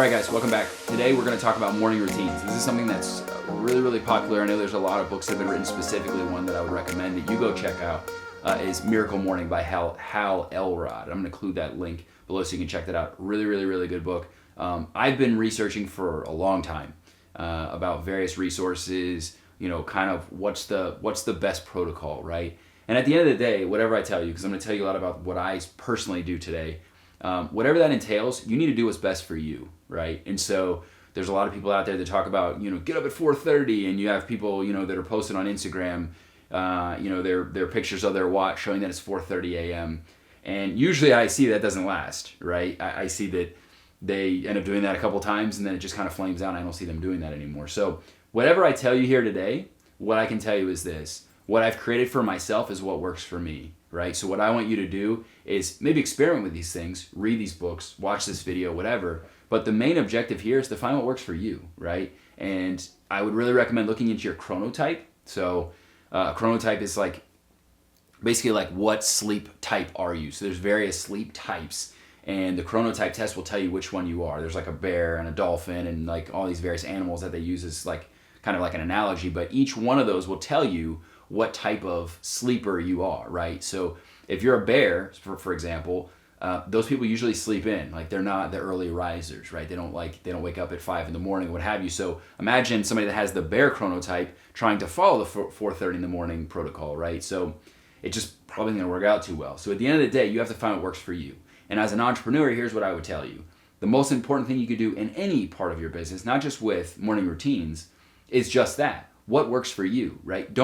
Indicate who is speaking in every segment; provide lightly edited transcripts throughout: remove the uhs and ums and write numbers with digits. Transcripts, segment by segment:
Speaker 1: Alright guys, welcome back. Today we're going to talk about morning routines. This is something that's really, really popular. I know there's a lot of books that have been written specifically. One that I would recommend that you go check out is Miracle Morning by Hal Elrod. I'm going to include that link below so you can check that out. Really, really, really good book. I've been researching for a long time about various resources, you know, kind of what's the best protocol, right? And at the end of the day, whatever I tell you, because I'm going to tell you a lot about what I personally do today, whatever that entails, you need to do what's best for you, right? And so there's a lot of people out there that talk about, you know, get up at 4:30, and you have people, you know, that are posted on Instagram, you know, their pictures of their watch showing that it's 4:30 a.m. And usually I see that doesn't last, right? I see that they end up doing that a couple times and then it just kind of flames out and I don't see them doing that anymore. So whatever I tell you here today, what I can tell you is this. What I've created for myself is what works for me, right? So what I want you to do is maybe experiment with these things, read these books, watch this video, whatever. But the main objective here is to find what works for you, right? And I would really recommend looking into your chronotype. So chronotype is like basically like what sleep type are you? So there's various sleep types, and the chronotype test will tell you which one you are. There's like a bear and a dolphin and like all these various animals that they use as like kind of like an analogy, but each one of those will tell you what type of sleeper you are, right? So if you're a bear, for example, those people usually sleep in. Like they're not the early risers, right? They don't wake up at 5 in the morning, what have you. So imagine somebody that has the bear chronotype trying to follow the 4:30 in the morning protocol, right? So it just probably not gonna work out too well. So at the end of the day, you have to find what works for you. And as an entrepreneur, here's what I would tell you. The most important thing you could do in any part of your business, not just with morning routines, is just that. What works for you, right?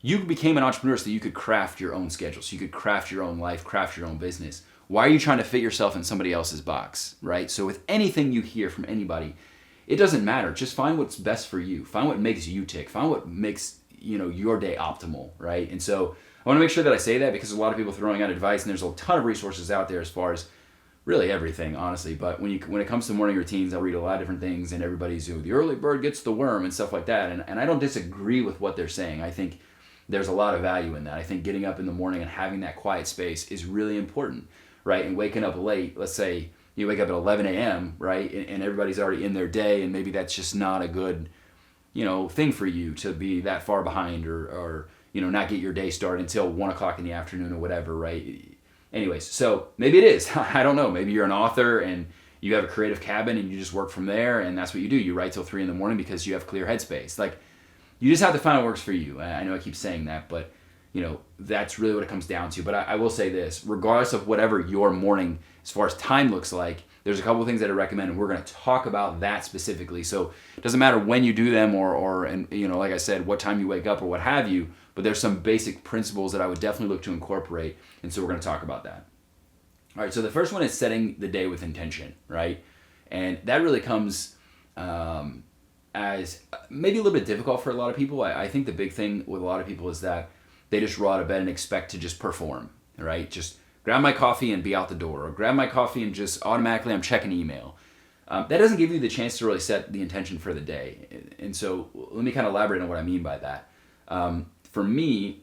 Speaker 1: You became an entrepreneur so you could craft your own schedule, so you could craft your own life, craft your own business. Why are you trying to fit yourself in somebody else's box, right? So with anything you hear from anybody, it doesn't matter. Just find what's best for you. Find what makes you tick. Find what makes, you know, your day optimal, right? And so I want to make sure that I say that because a lot of people throwing out advice, and there's a ton of resources out there as far as really everything, honestly. But when it comes to morning routines, I read a lot of different things, and everybody's, you know, the early bird gets the worm and stuff like that. And I don't disagree with what they're saying. I think there's a lot of value in that. I think getting up in the morning and having that quiet space is really important, right? And waking up late, let's say you wake up at 11 a.m., right? And everybody's already in their day, and maybe that's just not a good, you know, thing for you to be that far behind or you know, not get your day started until 1 o'clock in the afternoon or whatever, right? Anyways, so maybe it is. I don't know. Maybe you're an author and you have a creative cabin and you just work from there, and that's what you do. You write till 3 in the morning because you have clear headspace. Like, you just have to find what works for you. I know I keep saying that, but you know, that's really what it comes down to. But I will say this, regardless of whatever your morning as far as time looks like, there's a couple of things that I recommend, and we're going to talk about that specifically. So it doesn't matter when you do them and you know, like I said, what time you wake up or what have you, but there's some basic principles that I would definitely look to incorporate, and so we're going to talk about that. All right, so the first one is setting the day with intention, right? And that really comes as maybe a little bit difficult for a lot of people. I think the big thing with a lot of people is that they just roll out of bed and expect to just perform, right? Just grab my coffee and be out the door, or grab my coffee and just automatically I'm checking email. That doesn't give you the chance to really set the intention for the day. And so let me kind of elaborate on what I mean by that. For me,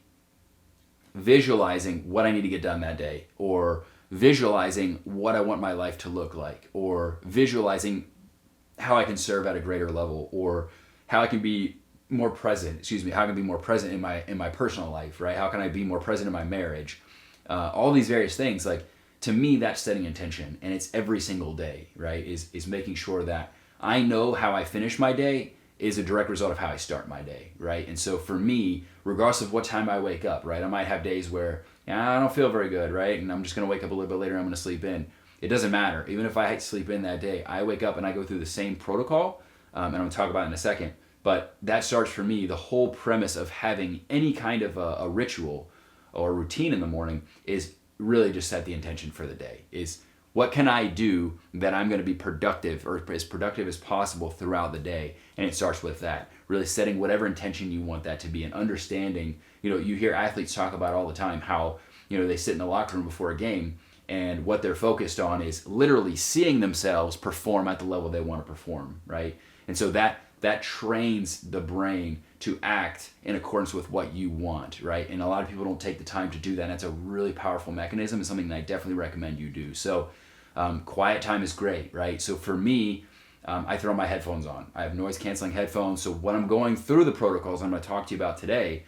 Speaker 1: visualizing what I need to get done that day, or visualizing what I want my life to look like, or visualizing how I can serve at a greater level, or how I can be more present, how I can be more present in my personal life, right? How can I be more present in my marriage? All these various things, like, to me, that's setting intention, and it's every single day, right? Is making sure that I know how I finish my day is a direct result of how I start my day, right? And so for me, regardless of what time I wake up, right? I might have days where I don't feel very good, right? And I'm just going to wake up a little bit later, I'm going to sleep in. It doesn't matter. Even if I sleep in that day, I wake up and I go through the same protocol, and I'm going to talk about it in a second. But that starts for me, the whole premise of having any kind of a ritual or routine in the morning is really just set the intention for the day. Is what can I do that I'm going to be productive, or as productive as possible throughout the day? And it starts with that, really setting whatever intention you want that to be, and understanding, you know, you hear athletes talk about all the time how, you know, they sit in the locker room before a game, and what they're focused on is literally seeing themselves perform at the level they want to perform, right? And so that trains the brain to act in accordance with what you want, right? And a lot of people don't take the time to do that. And that's a really powerful mechanism, and something that I definitely recommend you do. So quiet time is great, right? So for me, I throw my headphones on. I have noise canceling headphones. So when I'm going through the protocols I'm going to talk to you about today,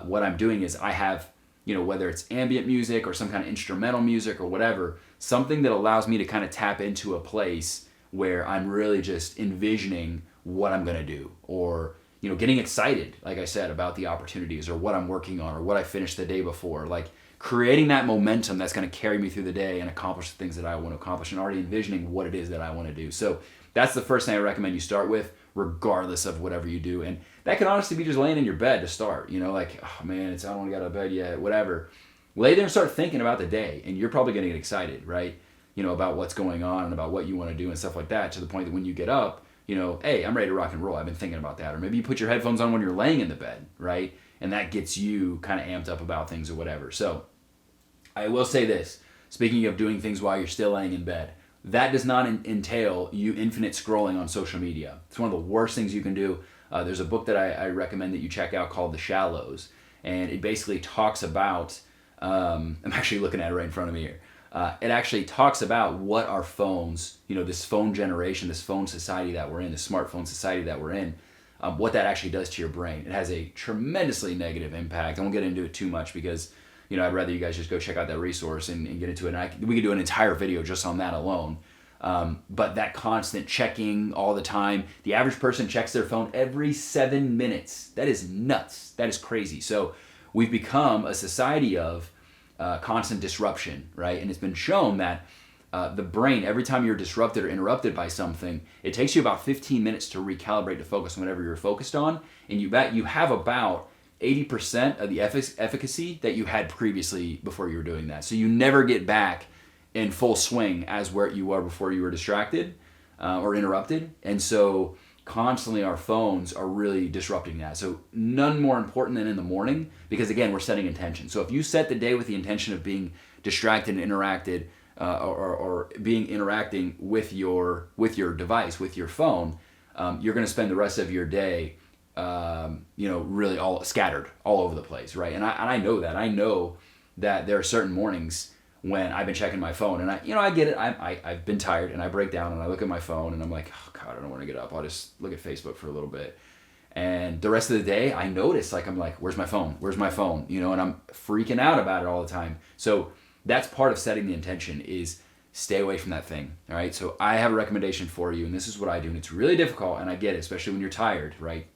Speaker 1: what I'm doing is I have, whether it's ambient music or some kind of instrumental music or whatever, something that allows me to kind of tap into a place where I'm really just envisioning what I'm going to do, or getting excited, like I said, about the opportunities or what I'm working on or what I finished the day before, like creating that momentum that's going to carry me through the day and accomplish the things that I want to accomplish, and already envisioning what it is that I want to do. So that's the first thing I recommend you start with, regardless of whatever you do. And that can honestly be just laying in your bed to start, like, oh man, I don't want to get out of bed yet, whatever. Lay there and start thinking about the day, and you're probably going to get excited, right? About what's going on and about what you want to do and stuff like that, to the point that when you get up, hey, I'm ready to rock and roll. I've been thinking about that. Or maybe you put your headphones on when you're laying in the bed, right? And that gets you kind of amped up about things or whatever. So I will say this, speaking of doing things while you're still laying in bed, that does not entail you infinite scrolling on social media. It's one of the worst things you can do. There's a book that I recommend that you check out called The Shallows. And it basically talks about, I'm actually looking at it right in front of me here. It actually talks about what our phones, this phone generation, this phone society that we're in, the smartphone society that we're in, what that actually does to your brain. It has a tremendously negative impact. I won't get into it too much because, I'd rather you guys just go check out that resource and get into it. And we could do an entire video just on that alone. But that constant checking all the time, the average person checks their phone every 7 minutes. That is nuts. That is crazy. So we've become a society of constant disruption, right? And it's been shown that the brain, every time you're disrupted or interrupted by something, it takes you about 15 minutes to recalibrate to focus on whatever you're focused on. And you have about 80% of the efficacy that you had previously before you were doing that. So you never get back in full swing as where you were before you were distracted or interrupted. And so constantly our phones are really disrupting that. So none more important than in the morning, because again, we're setting intention. So if you set the day with the intention of being distracted and interacted or interacting with your device, with your phone, you're going to spend the rest of your day really all scattered all over the place, right? And I know that. I know that there are certain mornings when I've been checking my phone, and I get it. I've been tired, and I break down, and I look at my phone, and I'm like, oh God, I don't want to get up. I'll just look at Facebook for a little bit. And the rest of the day, I notice, I'm like, where's my phone? Where's my phone? And I'm freaking out about it all the time. So that's part of setting the intention, is stay away from that thing, all right? So I have a recommendation for you, and this is what I do, and it's really difficult, and I get it, especially when you're tired, right?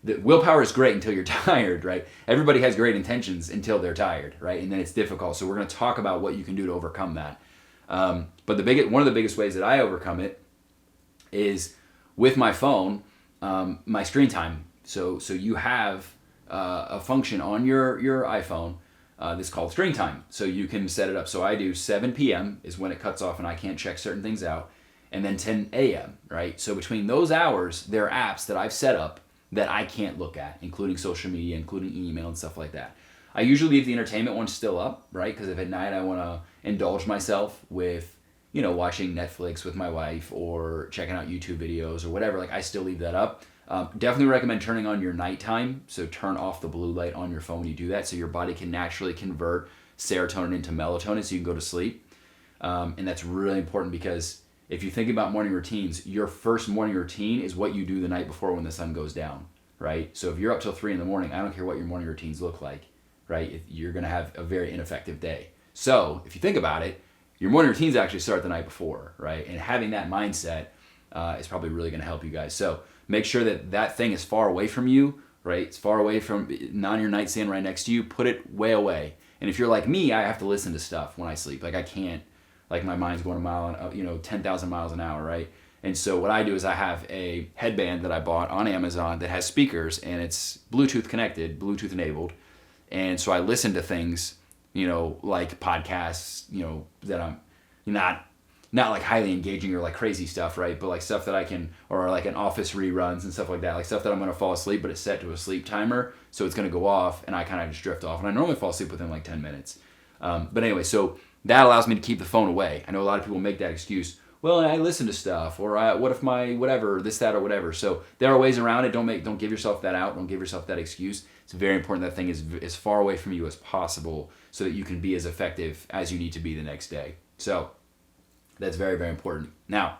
Speaker 1: The willpower is great until you're tired, right? Everybody has great intentions until they're tired, right? And then it's difficult. So we're going to talk about what you can do to overcome that. But one of the biggest ways that I overcome it is with my phone, my screen time. So you have a function on your iPhone that's called screen time. So you can set it up. So I do 7 p.m. is when it cuts off and I can't check certain things out. And then 10 a.m., right? So between those hours, there are apps that I've set up that I can't look at, including social media, including email and stuff like that. I usually leave the entertainment one still up, right? Because if at night I want to indulge myself with, watching Netflix with my wife or checking out YouTube videos or whatever, I still leave that up. Definitely recommend turning on your nighttime. So turn off the blue light on your phone when you do that, so your body can naturally convert serotonin into melatonin so you can go to sleep. And that's really important, because if you think about morning routines, your first morning routine is what you do the night before when the sun goes down, right? So if you're up till 3 a.m, I don't care what your morning routines look like, right? You're going to have a very ineffective day. So if you think about it, your morning routines actually start the night before, right? And having that mindset is probably really going to help you guys. So make sure that thing is far away from you, right? It's far away from, not on your nightstand right next to you. Put it way away. And if you're like me, I have to listen to stuff when I sleep. I can't. My mind's going 10,000 miles an hour, right? And so what I do is I have a headband that I bought on Amazon that has speakers, and it's Bluetooth connected, Bluetooth enabled. And so I listen to things, like podcasts, that I'm not highly engaging or crazy stuff, right? But stuff that I can, or an office reruns and stuff like that, stuff that I'm going to fall asleep, but it's set to a sleep timer. So it's going to go off and I kind of just drift off. And I normally fall asleep within 10 minutes. But anyway, so that allows me to keep the phone away. I know a lot of people make that excuse. Well, I listen to stuff, or what if my whatever, this, that, or whatever. So there are ways around it. Don't give yourself that out. Don't give yourself that excuse. It's very important that thing is as far away from you as possible so that you can be as effective as you need to be the next day. So that's very, very important. Now,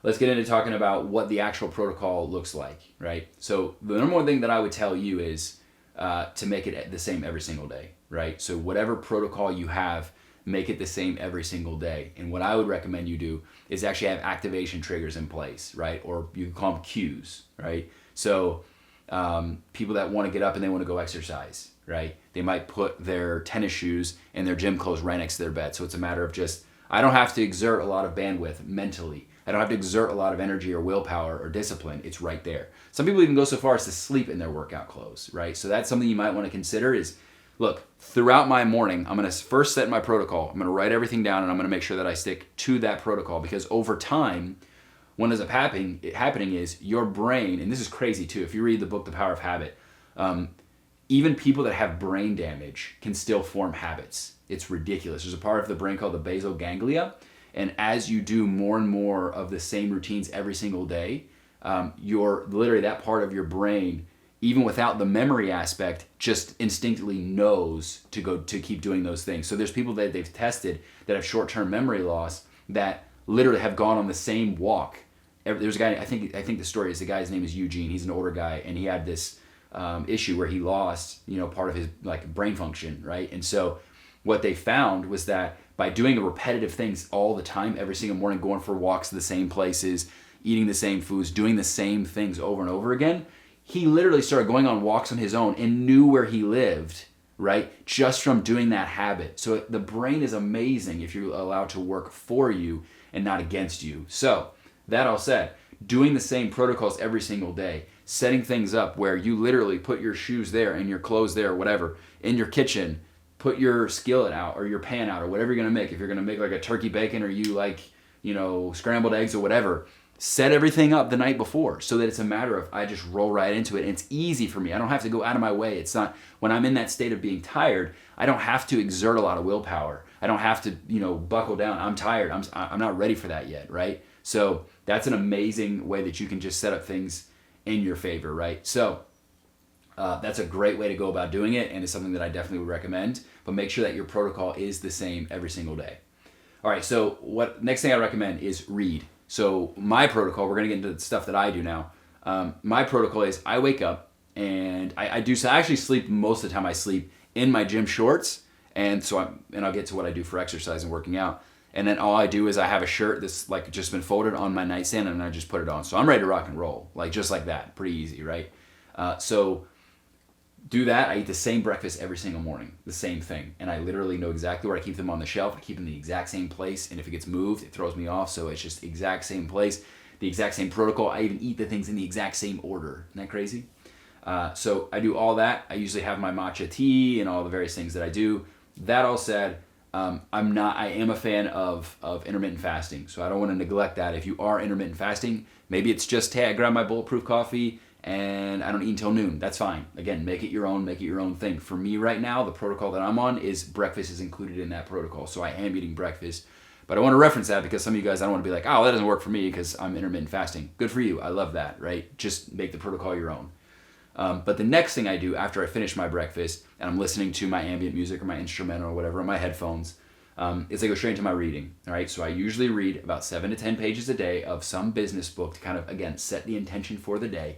Speaker 1: let's get into talking about what the actual protocol looks like, right? So the number one thing that I would tell you is to make it the same every single day, right? So whatever protocol you have, make it the same every single day. And what I would recommend you do is actually have activation triggers in place, right? Or you can call them cues, right? So people that want to get up and they want to go exercise, right? They might put their tennis shoes and their gym clothes right next to their bed. So it's a matter of just, I don't have to exert a lot of bandwidth mentally. I don't have to exert a lot of energy or willpower or discipline. It's right there. Some people even go so far as to sleep in their workout clothes, right? So that's something you might want to consider is, look, throughout my morning, I'm going to first set my protocol. I'm going to write everything down and I'm going to make sure that I stick to that protocol, because over time, what ends up happening is your brain, and this is crazy too, if you read the book, The Power of Habit, even people that have brain damage can still form habits. It's ridiculous. There's a part of the brain called the basal ganglia, and as you do more and more of the same routines every single day, literally that part of your brain, even without the memory aspect, just instinctively knows to keep doing those things. So there's people that they've tested that have short-term memory loss that literally have gone on the same walk. There's a guy, I think the story is, the guy's name is Eugene. He's an older guy, and he had this issue where he lost, part of his brain function, right? And so what they found was that by doing repetitive things all the time, every single morning, going for walks to the same places, eating the same foods, doing the same things over and over again, he literally started going on walks on his own and knew where he lived, right? Just from doing that habit. So the brain is amazing if you're allowed to work for you and not against you. So that all said, doing the same protocols every single day, setting things up where you literally put your shoes there and your clothes there, whatever, in your kitchen, put your skillet out or your pan out or whatever you're going to make. If you're going to make like a turkey bacon or you like, scrambled eggs or whatever, set everything up the night before so that it's a matter of I just roll right into it. And it's easy for me. I don't have to go out of my way. It's not, when I'm in that state of being tired, I don't have to exert a lot of willpower. I don't have to, buckle down. I'm tired. I'm not ready for that yet, right? So that's an amazing way that you can just set up things in your favor, right? So that's a great way to go about doing it, and it's something that I definitely would recommend. But make sure that your protocol is the same every single day. All right, so next thing I recommend is read. So my protocol, we're going to get into the stuff that I do now. My protocol is I wake up and I actually sleep most of the time. I sleep in my gym shorts, and I'll get to what I do for exercise and working out. And then all I do is I have a shirt that's just been folded on my nightstand, and I just put it on. So I'm ready to rock and roll, just like that. Pretty easy, right? So do that. I eat the same breakfast every single morning, the same thing. And I literally know exactly where I keep them on the shelf. I keep them in the exact same place. And if it gets moved, it throws me off. So it's just the exact same place, the exact same protocol. I even eat the things in the exact same order. Isn't that crazy? So I do all that. I usually have my matcha tea and all the various things that I do. That all said, I am a fan of intermittent fasting. So I don't want to neglect that. If you are intermittent fasting, maybe it's just, hey, I grab my bulletproof coffee and I don't eat until noon. That's fine. Again, make it your own thing. For me right now, the protocol that I'm on is breakfast is included in that protocol. So I am eating breakfast. But I want to reference that because some of you guys, I don't want to be like, oh, that doesn't work for me because I'm intermittent fasting. Good for you. I love that, right? Just make the protocol your own. But the next thing I do after I finish my breakfast and I'm listening to my ambient music or my instrumental or whatever on my headphones, is I go straight into my reading. All right, so I usually read about 7 to 10 pages a day of some business book to kind of, again, set the intention for the day.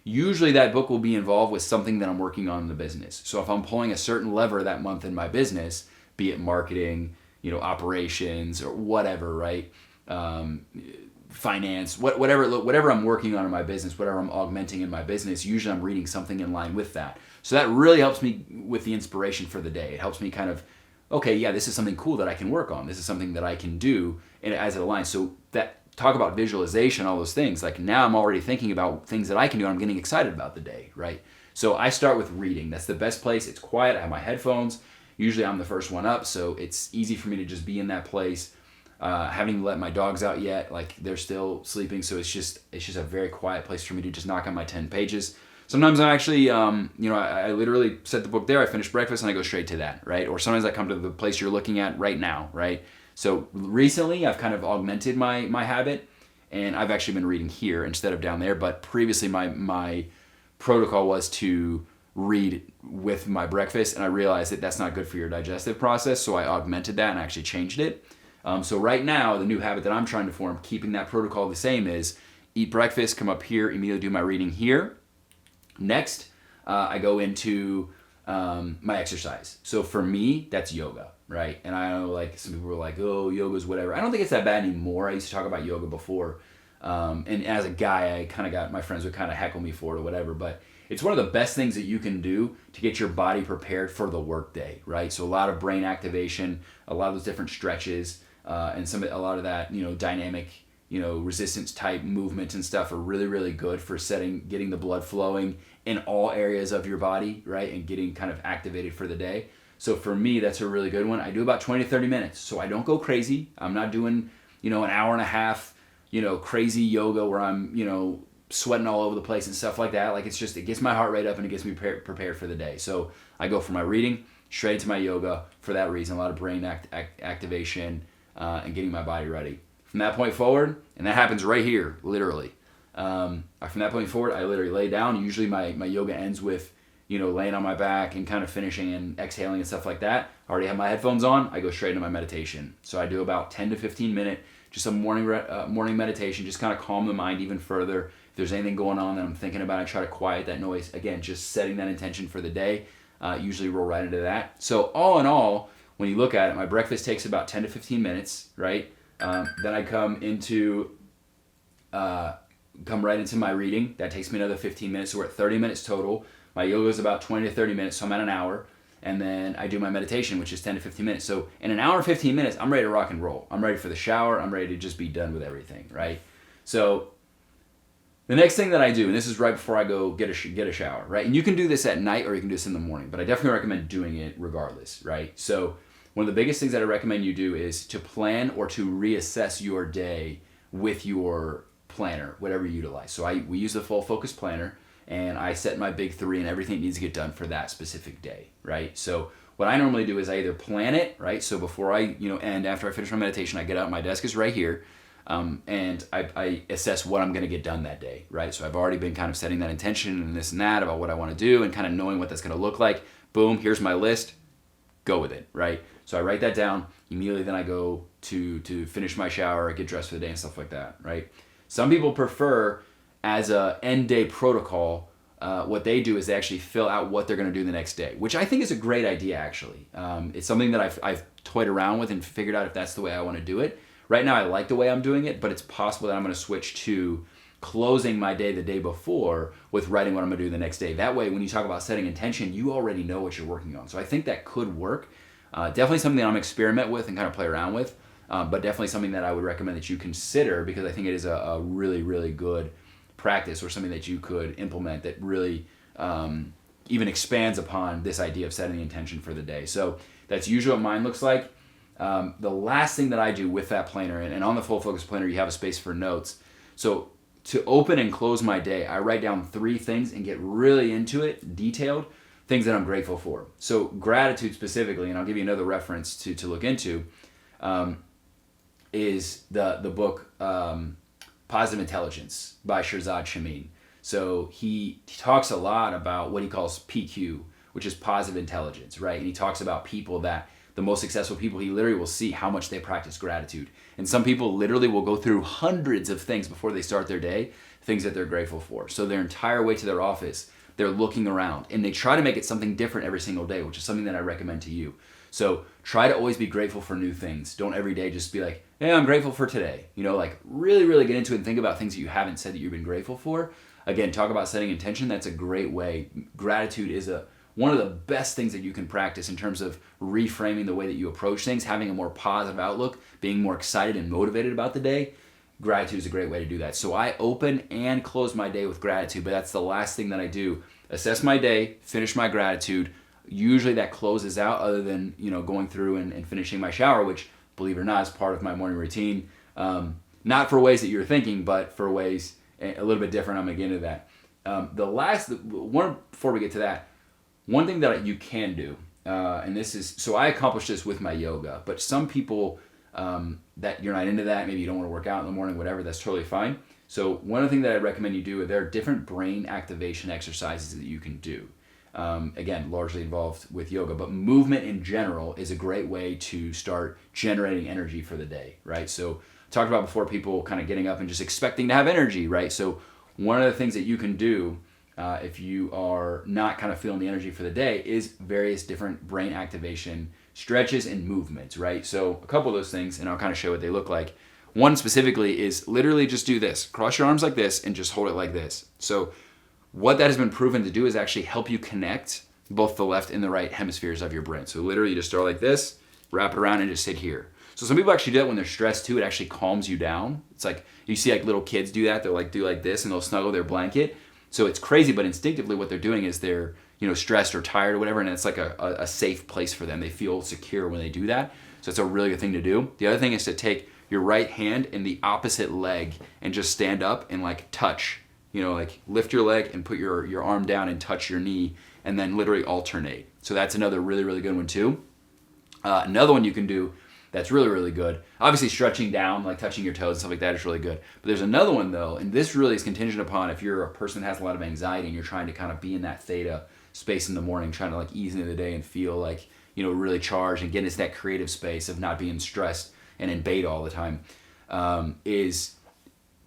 Speaker 1: Usually that book will be involved with something that I'm working on in the business. So if I'm pulling a certain lever that month in my business, be it marketing, operations or whatever, right? Finance, whatever I'm working on in my business, whatever I'm augmenting in my business, usually I'm reading something in line with that. So that really helps me with the inspiration for the day. It helps me kind of, okay, yeah, this is something cool that I can work on. This is something that I can do, and as it aligns. So that, talk about visualization, all those things. Like now I'm already thinking about things that I can do, and I'm getting excited about the day, right? So I start with reading. That's the best place. It's quiet. I have my headphones. Usually I'm the first one up, so it's easy for me to just be in that place. I haven't even let my dogs out yet. Like they're still sleeping, so it's just a very quiet place for me to just knock on my 10 pages. Sometimes I actually, I literally set the book there. I finish breakfast and I go straight to that, right? Or sometimes I come to the place you're looking at right now, right? So recently I've kind of augmented my habit, and I've actually been reading here instead of down there. But previously my protocol was to read with my breakfast, and I realized that that's not good for your digestive process. So I augmented that and actually changed it. So right now, the new habit that I'm trying to form, keeping that protocol the same, is eat breakfast, come up here, immediately do my reading here. Next, I go into my exercise. So for me, that's yoga, right? And I know like some people are like, oh, yoga's whatever. I don't think it's that bad anymore. I used to talk about yoga before. And as a guy, I kind of got, my friends would kind of heckle me for it or whatever, but it's one of the best things that you can do to get your body prepared for the workday, right? So a lot of brain activation, a lot of those different stretches, and a lot of that, dynamic, resistance type movements and stuff are really, really good for getting the blood flowing in all areas of your body, right? And getting kind of activated for the day. So for me, that's a really good one. I do about 20 to 30 minutes. So I don't go crazy. I'm not doing, an hour and a half, crazy yoga where I'm, sweating all over the place and stuff like that. Like it gets my heart rate up and it gets me prepared for the day. So I go from my reading straight into my yoga for that reason. A lot of brain activation and getting my body ready. From that point forward, and that happens right here, literally. From that point forward, I literally lay down. Usually my yoga ends with, laying on my back and kind of finishing and exhaling and stuff like that. I already have my headphones on. I go straight into my meditation. So I do about 10 to 15 minute, just a morning meditation, just kind of calm the mind even further. If there's anything going on that I'm thinking about, I try to quiet that noise. Again, just setting that intention for the day. Usually roll right into that. So all in all, when you look at it, my breakfast takes about 10 to 15 minutes, right? Then I come right into my reading. That takes me another 15 minutes. So we're at 30 minutes total. My yoga is about 20 to 30 minutes, so I'm at an hour. And then I do my meditation, which is 10 to 15 minutes. So in an hour and 15 minutes, I'm ready to rock and roll. I'm ready for the shower. I'm ready to just be done with everything, right? So the next thing that I do, and this is right before I go get a shower, right? And you can do this at night or you can do this in the morning, but I definitely recommend doing it regardless, right? So one of the biggest things that I recommend you do is to plan or to reassess your day with your planner, whatever you utilize. So we use the Full Focus Planner, and I set my big 3 and everything needs to get done for that specific day, right? So what I normally do is I either plan it, right? So before I, end, after I finish my meditation, I get out, my desk is right here, and I assess what I'm going to get done that day, right? So I've already been kind of setting that intention and this and that about what I want to do and kind of knowing what that's going to look like. Boom, here's my list, go with it, right? So I write that down, immediately then I go to finish my shower, get dressed for the day and stuff like that, right? Some people prefer, as a end day protocol, what they do is they actually fill out what they're going to do the next day, which I think is a great idea, actually. It's something that I've toyed around with and figured out if that's the way I want to do it. Right now, I like the way I'm doing it, but it's possible that I'm going to switch to closing my day the day before with writing what I'm going to do the next day. That way, when you talk about setting intention, you already know what you're working on. So I think that could work. Definitely something that I'm experiment with and kind of play around with, but definitely something that I would recommend that you consider because I think it is a really, really good practice or something that you could implement that really even expands upon this idea of setting the intention for the day. So that's usually what mine looks like. The last thing that I do with that planner, and on the Full Focus Planner, you have a space for notes. So to open and close my day, I write down 3 things and get really into it, detailed, things that I'm grateful for. So gratitude specifically, and I'll give you another reference to look into, is the book Positive Intelligence by Shirzad Chamine. So he talks a lot about what he calls PQ, which is positive intelligence, right? And he talks about people that, the most successful people, he literally will see how much they practice gratitude. And some people literally will go through hundreds of things before they start their day, things that they're grateful for. So their entire way to their office, they're looking around and they try to make it something different every single day, which is something that I recommend to you. So try to always be grateful for new things. Don't every day just be like, hey, I'm grateful for today. Like really, really get into it and think about things that you haven't said that you've been grateful for. Again, talk about setting intention. That's a great way. Gratitude is one of the best things that you can practice in terms of reframing the way that you approach things, having a more positive outlook, being more excited and motivated about the day. Gratitude is a great way to do that. So I open and close my day with gratitude, but that's the last thing that I do. Assess my day, finish my gratitude. Usually that closes out, other than going through and finishing my shower, which, believe it or not, is part of my morning routine. Not for ways that you're thinking, but for ways a little bit different. I'm going to get into that. The last one, before we get to that, one thing that you can do, and this is, so I accomplished this with my yoga, but some people that you're not into that, maybe you don't want to work out in the morning, whatever, that's totally fine. So one of the things that I recommend you do, there are different brain activation exercises that you can do. Again, largely involved with yoga, but movement in general is a great way to start generating energy for the day, right? So talked about before, people kind of getting up and just expecting to have energy, right? So one of the things that you can do if you are not kind of feeling the energy for the day is various different brain activation stretches and movements, right? So a couple of those things, and I'll kind of show what they look like. One specifically is literally just do this. Cross your arms like this and just hold it like this. So what that has been proven to do is actually help you connect both the left and the right hemispheres of your brain. So literally you just start like this, wrap it around and just sit here. So some people actually do that when they're stressed too. It actually calms you down. It's like you see like little kids do that. They'll like do like this and they'll snuggle their blanket. So it's crazy, but instinctively what they're doing is they're, stressed or tired or whatever, and it's like a safe place for them. They feel secure when they do that. So it's a really good thing to do. The other thing is to take your right hand and the opposite leg and just stand up and like touch, like lift your leg and put your arm down and touch your knee and then literally alternate. So that's another really, really good one too. Another one you can do that's really, really good. Obviously stretching down, like touching your toes and stuff like that is really good. But there's another one though, and this really is contingent upon if you're a person that has a lot of anxiety and you're trying to kind of be in that theta space in the morning, trying to like ease into the day and feel like, really charged and get into that creative space of not being stressed and in beta all the time, is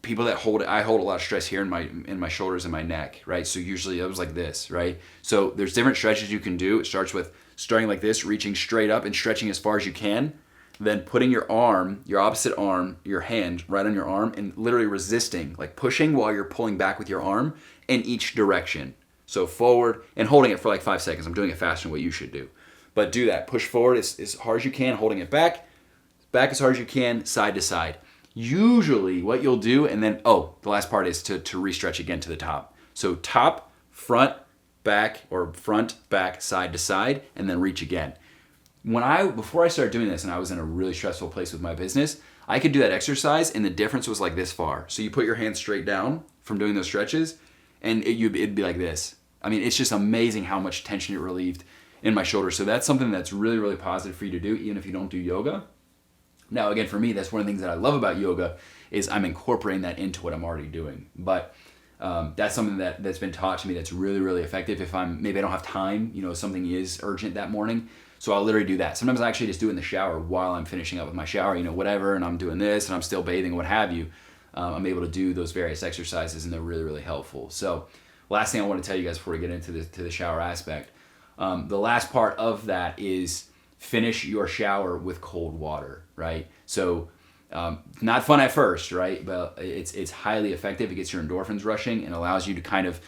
Speaker 1: people that I hold a lot of stress here in my shoulders and my neck, right? So usually it was like this, right? So there's different stretches you can do. It starts with starting like this, reaching straight up and stretching as far as you can, then putting your arm, your opposite arm, your hand right on your arm and literally resisting, like pushing while you're pulling back with your arm in each direction. So forward and holding it for like 5 seconds. I'm doing it faster than what you should do. But do that. Push forward as hard as you can, holding it back as hard as you can, side to side. Usually what you'll do, and then, the last part is to re-stretch again to the top. So top, front, back, or front, back, side to side, and then reach again. Before I started doing this and I was in a really stressful place with my business, I could do that exercise and the difference was like this far. So you put your hands straight down from doing those stretches and it'd be like this. I mean, it's just amazing how much tension it relieved in my shoulders. So that's something that's really, really positive for you to do, even if you don't do yoga. Now, again, for me, that's one of the things that I love about yoga is I'm incorporating that into what I'm already doing. But that's something that's been taught to me that's really, really effective. If maybe I don't have time, something is urgent that morning. So I'll literally do that. Sometimes I actually just do it in the shower while I'm finishing up with my shower, whatever, and I'm doing this and I'm still bathing, what have you. I'm able to do those various exercises and they're really, really helpful. So last thing I want to tell you guys before we get into the shower aspect, the last part of that is finish your shower with cold water, right? So not fun at first, right? But it's highly effective. It gets your endorphins rushing and allows you to kind of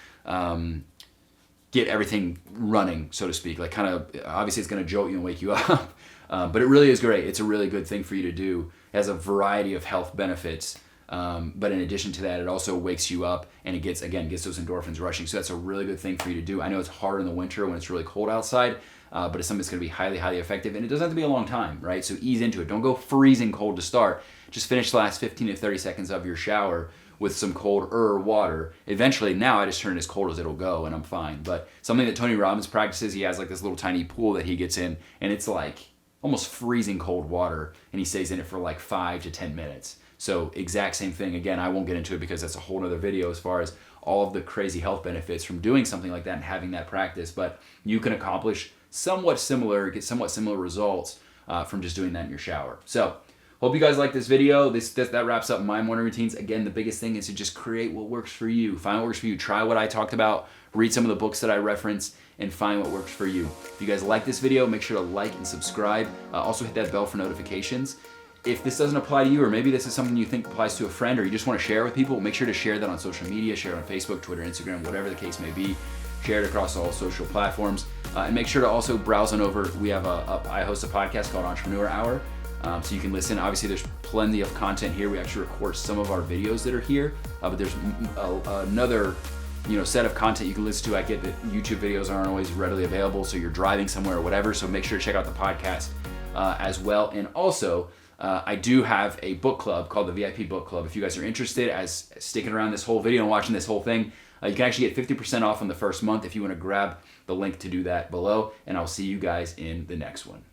Speaker 1: get everything running, so to speak. Like kind of, obviously it's going to jolt you and wake you up, but it really is great. It's a really good thing for you to do. It has a variety of health benefits. But in addition to that, it also wakes you up and it gets those endorphins rushing. So that's a really good thing for you to do. I know it's hard in the winter when it's really cold outside, but it's something that's going to be highly, highly effective. And it doesn't have to be a long time, right? So ease into it. Don't go freezing cold to start. Just finish the last 15 to 30 seconds of your shower with some colder water. Eventually, now I just turn it as cold as it'll go and I'm fine. But something that Tony Robbins practices, he has like this little tiny pool that he gets in and it's like almost freezing cold water and he stays in it for like 5 to 10 minutes. So exact same thing. Again, I won't get into it because that's a whole nother video as far as all of the crazy health benefits from doing something like that and having that practice. But you can accomplish get somewhat similar results from just doing that in your shower. So hope you guys like this video. That wraps up my morning routines. Again, the biggest thing is to just create what works for you. Find what works for you. Try what I talked about. Read some of the books that I referenced and find what works for you. If you guys like this video, make sure to like and subscribe. Also hit that bell for notifications. If this doesn't apply to you, or maybe this is something you think applies to a friend, or you just want to share with people, make sure to share that on social media, share it on Facebook, Twitter, Instagram, whatever the case may be. Share it across all social platforms. And make sure to also browse on over. I host a podcast called Entrepreneur Hour. So you can listen. Obviously, there's plenty of content here. We actually record some of our videos that are here, but there's another set of content you can listen to. I get that YouTube videos aren't always readily available, so you're driving somewhere or whatever. So make sure to check out the podcast as well. And also, I do have a book club called the VIP Book Club. If you guys are interested, as sticking around this whole video and watching this whole thing, you can actually get 50% off on the first month if you want to grab the link to do that below. And I'll see you guys in the next one.